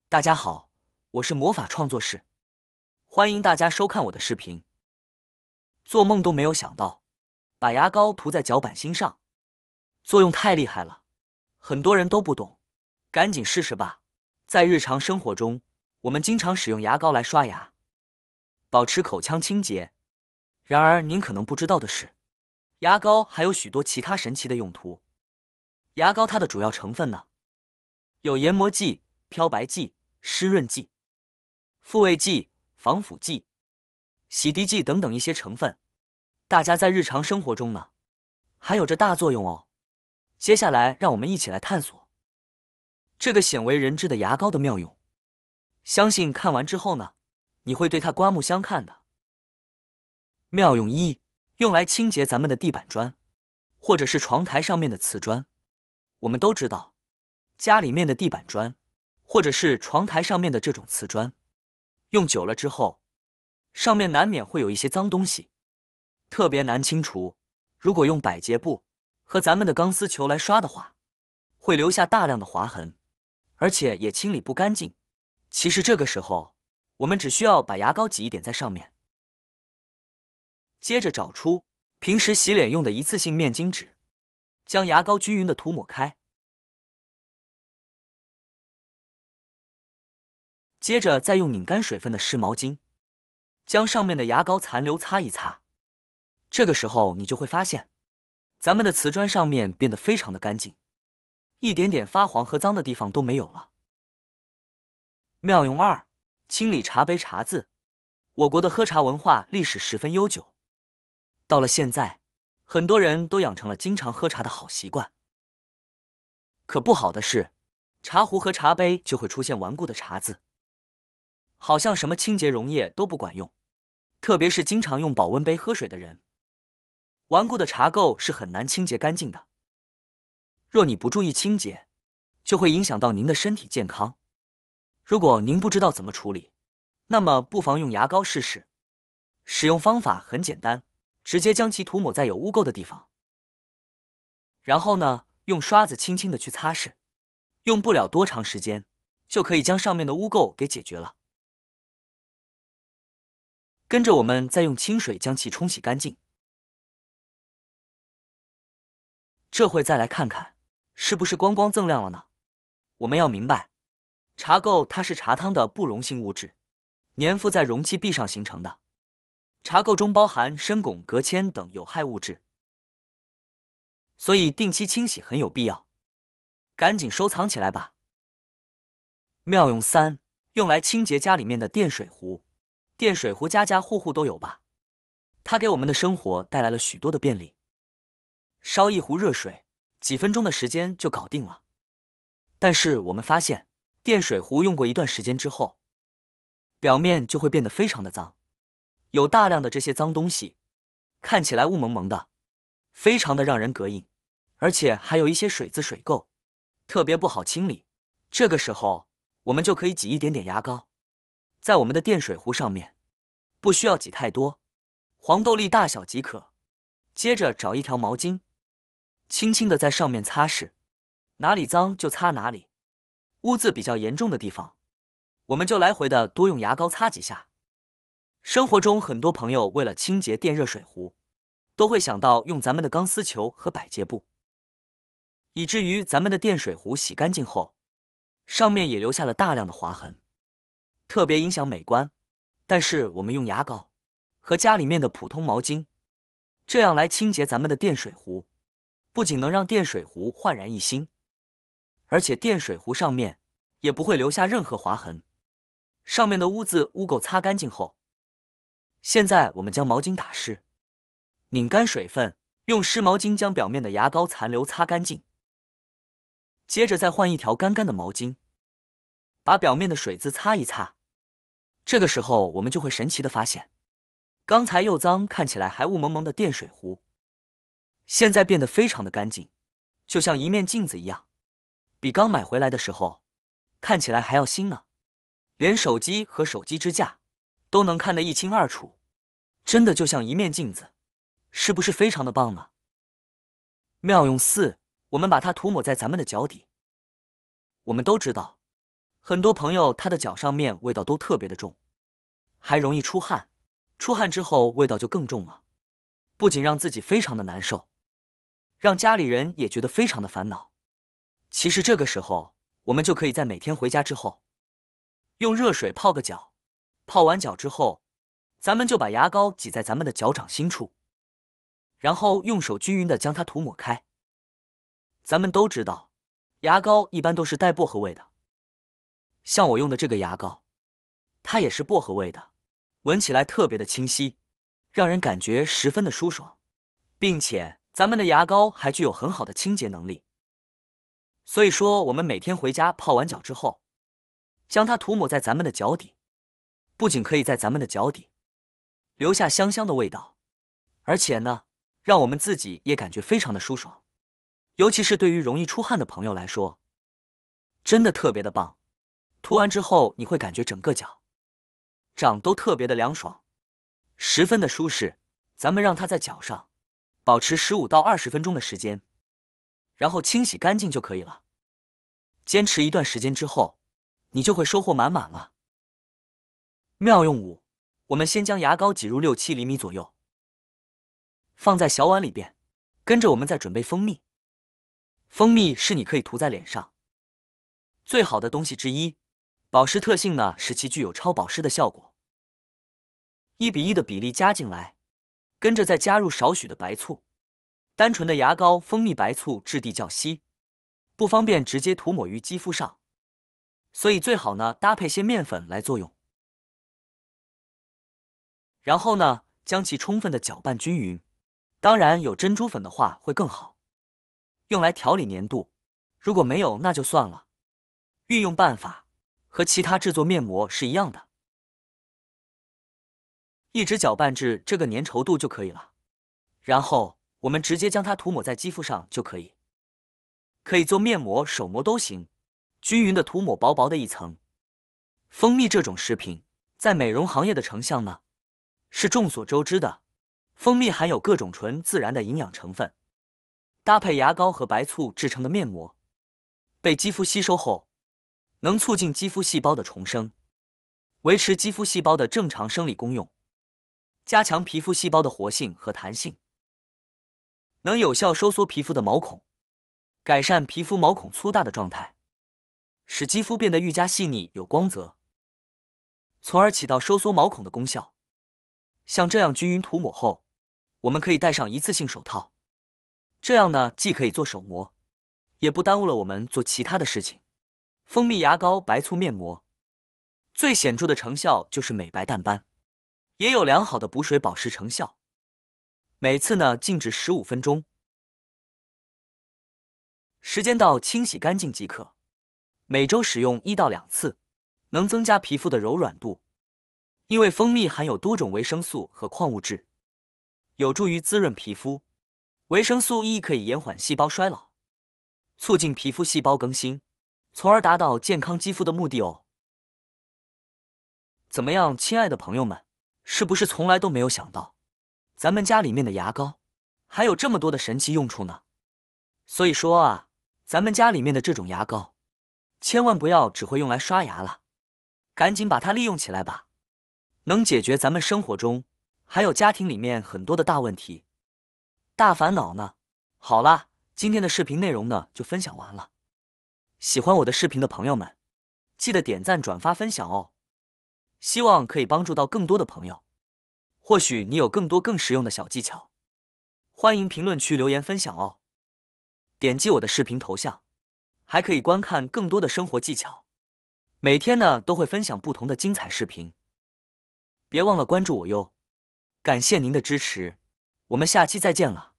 大家好，我是魔法创作室，欢迎大家收看我的视频。做梦都没有想到，把牙膏涂在脚板心上，作用太厉害了，很多人都不懂，赶紧试试吧。在日常生活中，我们经常使用牙膏来刷牙，保持口腔清洁。然而，您可能不知道的是，牙膏还有许多其他神奇的用途。牙膏它的主要成分呢，有研磨剂、漂白剂、湿润剂、复位剂、防腐剂、洗涤剂等等一些成分，大家在日常生活中呢，还有着大作用哦。接下来，让我们一起来探索这个鲜为人知的牙膏的妙用。相信看完之后呢，你会对它刮目相看的。妙用一，用来清洁咱们的地板砖，或者是床台上面的瓷砖。我们都知道，家里面的地板砖，或者是床台上面的这种瓷砖，用久了之后，上面难免会有一些脏东西，特别难清除。如果用百洁布和咱们的钢丝球来刷的话，会留下大量的划痕，而且也清理不干净。其实这个时候，我们只需要把牙膏挤一点在上面，接着找出平时洗脸用的一次性面巾纸，将牙膏均匀的涂抹开，接着再用拧干水分的湿毛巾，将上面的牙膏残留擦一擦。这个时候你就会发现，咱们的瓷砖上面变得非常的干净，一点点发黄和脏的地方都没有了。妙用二，清理茶杯茶渍。我国的喝茶文化历史十分悠久，到了现在，很多人都养成了经常喝茶的好习惯。可不好的是，茶壶和茶杯就会出现顽固的茶渍，好像什么清洁溶液都不管用，特别是经常用保温杯喝水的人，顽固的茶垢是很难清洁干净的。若你不注意清洁，就会影响到您的身体健康。如果您不知道怎么处理，那么不妨用牙膏试试。使用方法很简单，直接将其涂抹在有污垢的地方，然后呢，用刷子轻轻的去擦拭，用不了多长时间，就可以将上面的污垢给解决了。跟着我们再用清水将其冲洗干净。这回再来看看，是不是光光锃亮了呢？我们要明白，茶垢它是茶汤的不溶性物质，粘附在容器壁上形成的。茶垢中包含砷、汞、镉、铅等有害物质，所以定期清洗很有必要，赶紧收藏起来吧。妙用三，用来清洁家里面的电水壶。电水壶家家户户都有吧？它给我们的生活带来了许多的便利。烧一壶热水，几分钟的时间就搞定了。但是我们发现，电水壶用过一段时间之后，表面就会变得非常的脏，有大量的这些脏东西，看起来雾蒙蒙的，非常的让人膈应，而且还有一些水渍水垢，特别不好清理。这个时候，我们就可以挤一点点牙膏，在我们的电水壶上面，不需要挤太多，黄豆粒大小即可。接着找一条毛巾，轻轻的在上面擦拭，哪里脏就擦哪里，污渍比较严重的地方，我们就来回的多用牙膏擦几下。生活中很多朋友为了清洁电热水壶，都会想到用咱们的钢丝球和百洁布，以至于咱们的电水壶洗干净后，上面也留下了大量的划痕，特别影响美观。但是我们用牙膏和家里面的普通毛巾，这样来清洁咱们的电水壶，不仅能让电水壶焕然一新，而且电水壶上面也不会留下任何划痕。上面的污渍污垢擦干净后，现在我们将毛巾打湿，拧干水分，用湿毛巾将表面的牙膏残留擦干净，接着再换一条干干的毛巾，把表面的水渍擦一擦。这个时候我们就会神奇的发现，刚才又脏看起来还雾蒙蒙的电水壶，现在变得非常的干净，就像一面镜子一样，比刚买回来的时候看起来还要新呢。连手机和手机支架都能看得一清二楚，真的就像一面镜子，是不是非常的棒呢？妙用四，我们把它涂抹在咱们的脚底。我们都知道，很多朋友他的脚上面味道都特别的重，还容易出汗，出汗之后味道就更重了，不仅让自己非常的难受，让家里人也觉得非常的烦恼。其实这个时候，我们就可以在每天回家之后，用热水泡个脚，泡完脚之后，咱们就把牙膏挤在咱们的脚掌心处，然后用手均匀的将它涂抹开。咱们都知道，牙膏一般都是带薄荷味的，像我用的这个牙膏，它也是薄荷味的，闻起来特别的清晰，让人感觉十分的舒爽，并且咱们的牙膏还具有很好的清洁能力。所以说，我们每天回家泡完脚之后，将它涂抹在咱们的脚底，不仅可以在咱们的脚底留下香香的味道，而且呢，让我们自己也感觉非常的舒爽。尤其是对于容易出汗的朋友来说，真的特别的棒。涂完之后，你会感觉整个脚掌都特别的凉爽，十分的舒适。咱们让它在脚上保持15到20分钟的时间，然后清洗干净就可以了。坚持一段时间之后，你就会收获满满了。妙用5，我们先将牙膏挤入6-7厘米左右，放在小碗里边，跟着我们再准备蜂蜜。蜂蜜是你可以涂在脸上最好的东西之一，保湿特性呢使其具有超保湿的效果。1:1的比例加进来，跟着再加入少许的白醋。单纯的牙膏、蜂蜜、白醋质地较稀，不方便直接涂抹于肌肤上，所以最好呢搭配些面粉来作用。然后呢，将其充分的搅拌均匀，当然有珍珠粉的话会更好，用来调理粘度，如果没有那就算了。运用办法和其他制作面膜是一样的，一直搅拌至这个粘稠度就可以了。然后我们直接将它涂抹在肌肤上就可以，可以做面膜、手膜都行，均匀的涂抹薄薄的一层。蜂蜜这种食品在美容行业的成像呢，是众所周知的。蜂蜜含有各种纯自然的营养成分，搭配牙膏和白醋制成的面膜，被肌肤吸收后，能促进肌肤细胞的重生，维持肌肤细胞的正常生理功用，加强皮肤细胞的活性和弹性，能有效收缩皮肤的毛孔，改善皮肤毛孔粗大的状态，使肌肤变得愈加细腻有光泽，从而起到收缩毛孔的功效。像这样均匀涂抹后，我们可以戴上一次性手套，这样呢既可以做手膜，也不耽误了我们做其他的事情。蜂蜜牙膏、白醋面膜最显著的成效就是美白淡斑，也有良好的补水保湿成效。每次呢静置15分钟，时间到清洗干净即可。每周使用1到2次，能增加皮肤的柔软度。因为蜂蜜含有多种维生素和矿物质，有助于滋润皮肤。维生素 E 可以延缓细胞衰老，促进皮肤细胞更新，从而达到健康肌肤的目的哦。怎么样，亲爱的朋友们，是不是从来都没有想到，咱们家里面的牙膏还有这么多的神奇用处呢？所以说啊，咱们家里面的这种牙膏，千万不要只会用来刷牙了，赶紧把它利用起来吧，能解决咱们生活中还有家庭里面很多的大问题、大烦恼呢。好啦，今天的视频内容呢就分享完了。喜欢我的视频的朋友们，记得点赞、转发、分享哦。希望可以帮助到更多的朋友。或许你有更多更实用的小技巧，欢迎评论区留言分享哦。点击我的视频头像，还可以观看更多的生活技巧。每天呢都会分享不同的精彩视频，别忘了关注我哟。感谢您的支持，我们下期再见了。